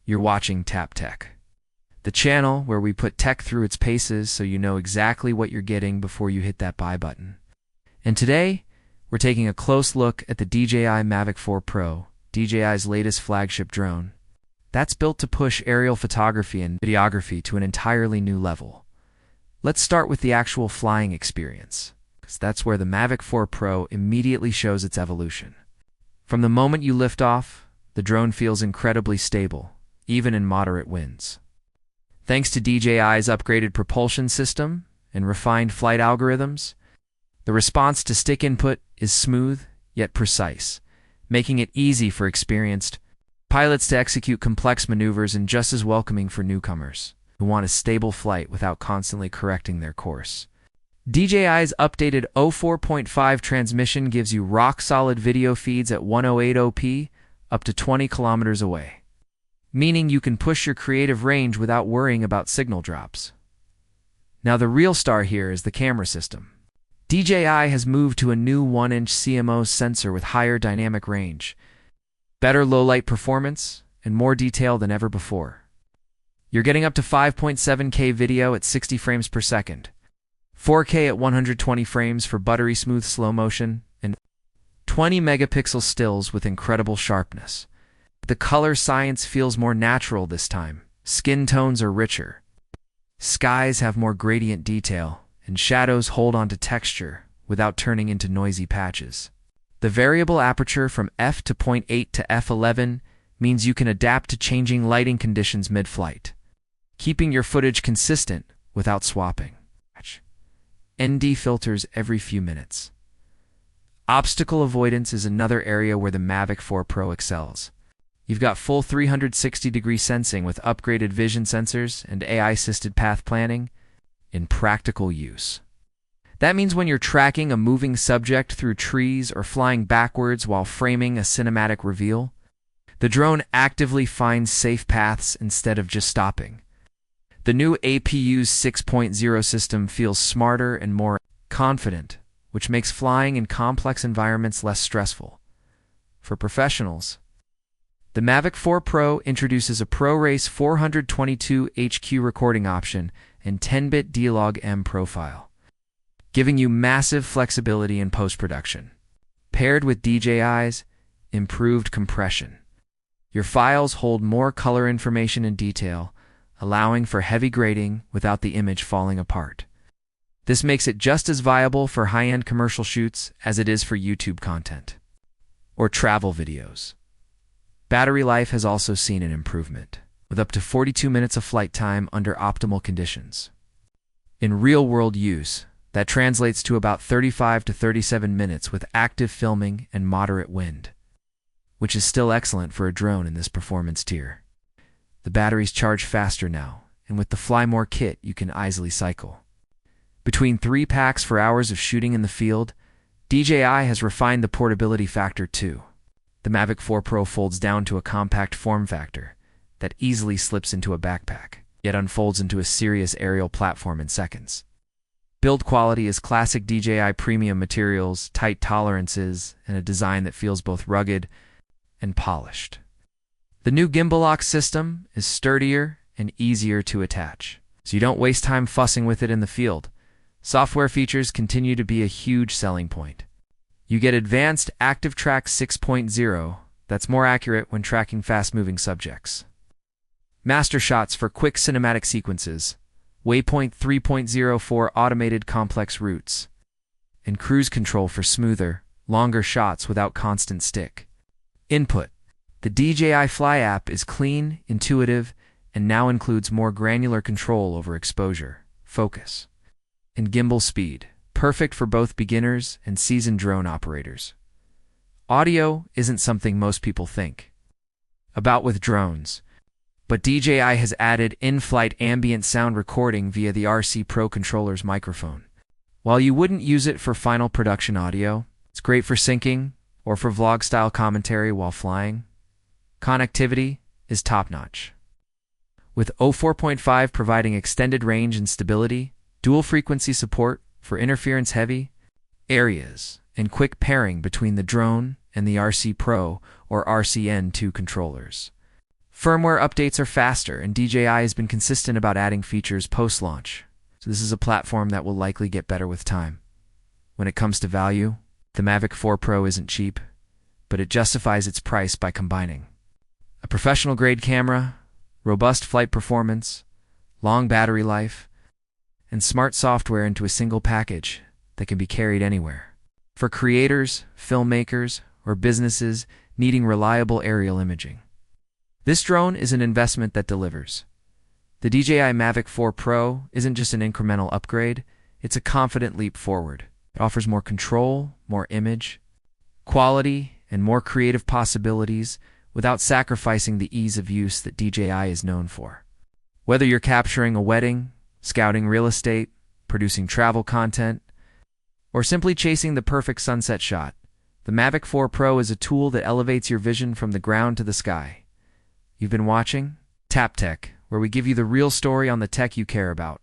You're watching Tap Tech, the channel where we put tech through its paces so you know exactly what you're getting before you hit that buy button. And today, we're taking a close look at the DJI Mavic 4 Pro, DJI's latest flagship drone. That's built to push aerial photography and videography to an entirely new level. Let's start with the actual flying experience, because that's where the Mavic 4 Pro immediately shows its evolution. From the moment you lift off, the drone feels incredibly stable, even in moderate winds. Thanks to DJI's upgraded propulsion system and refined flight algorithms, the response to stick input is smooth yet precise, making it easy for experienced pilots to execute complex maneuvers and just as welcoming for newcomers who want a stable flight without constantly correcting their course. DJI's updated 04.5 transmission gives you rock-solid video feeds at 1080p up to 20 kilometers away, meaning you can push your creative range without worrying about signal drops. Now the real star here is the camera system. DJI has moved to a new 1-inch CMOS sensor with higher dynamic range, better low-light performance, and more detail than ever before. You're getting up to 5.7K video at 60 frames per second, 4K at 120 frames for buttery smooth slow motion, and 20 megapixel stills with incredible sharpness. The color science feels more natural this time. Skin tones are richer. Skies have more gradient detail, and shadows hold onto texture without turning into noisy patches. The variable aperture from f to 0.8 to f11 means you can adapt to changing lighting conditions mid-flight, keeping your footage consistent without swapping. ND filters every few minutes. Obstacle avoidance is another area where the Mavic 4 Pro excels. You've got full 360-degree sensing with upgraded vision sensors and AI-assisted path planning in practical use. That means when you're tracking a moving subject through trees or flying backwards while framing a cinematic reveal, the drone actively finds safe paths instead of just stopping. The new APU's 6.0 system feels smarter and more confident, which makes flying in complex environments less stressful. For professionals, the Mavic 4 Pro introduces a ProRes 422 HQ recording option and 10-bit D-Log-M profile, giving you massive flexibility in post-production. Paired with DJI's improved compression, your files hold more color information and detail, allowing for heavy grading without the image falling apart. This makes it just as viable for high-end commercial shoots as it is for YouTube content or travel videos. Battery life has also seen an improvement, with up to 42 minutes of flight time under optimal conditions. In real-world use, that translates to about 35 to 37 minutes with active filming and moderate wind, which is still excellent for a drone in this performance tier. The batteries charge faster now, and with the Fly More kit, you can easily cycle between 3 packs for hours of shooting in the field. DJI has refined the portability factor too. The Mavic 4 Pro folds down to a compact form factor that easily slips into a backpack, yet unfolds into a serious aerial platform in seconds. Build quality is classic DJI premium materials, tight tolerances, and a design that feels both rugged and polished. The new gimbal lock system is sturdier and easier to attach, so you don't waste time fussing with it in the field. Software features continue to be a huge selling point. You get advanced Active Track 6.0 that's more accurate when tracking fast-moving subjects. Master shots for quick cinematic sequences, Waypoint 3.0 for automated complex routes, and cruise control for smoother, longer shots without constant stick input. The DJI Fly app is clean, intuitive, and now includes more granular control over exposure, focus, and gimbal speed, perfect for both beginners and seasoned drone operators. Audio isn't something most people think about with drones, but DJI has added in-flight ambient sound recording via the RC Pro controller's microphone. While you wouldn't use it for final production audio, it's great for syncing or for vlog-style commentary while flying. Connectivity is top-notch, with 04.5 providing extended range and stability, dual frequency support for interference-heavy areas, and quick pairing between the drone and the RC Pro or RCN2 controllers. Firmware updates are faster, and DJI has been consistent about adding features post-launch. So this is a platform that will likely get better with time. When it comes to value, the Mavic 4 Pro isn't cheap, but it justifies its price by combining a professional-grade camera, robust flight performance, long battery life, and smart software into a single package that can be carried anywhere. For creators, filmmakers, or businesses needing reliable aerial imaging, this drone is an investment that delivers. The DJI Mavic 4 Pro isn't just an incremental upgrade, it's a confident leap forward. It offers more control, more image, quality, and more creative possibilities without sacrificing the ease of use that DJI is known for. Whether you're capturing a wedding, scouting real estate, producing travel content, or simply chasing the perfect sunset shot, the Mavic 4 Pro is a tool that elevates your vision from the ground to the sky. You've been watching Tap Tech, where we give you the real story on the tech you care about.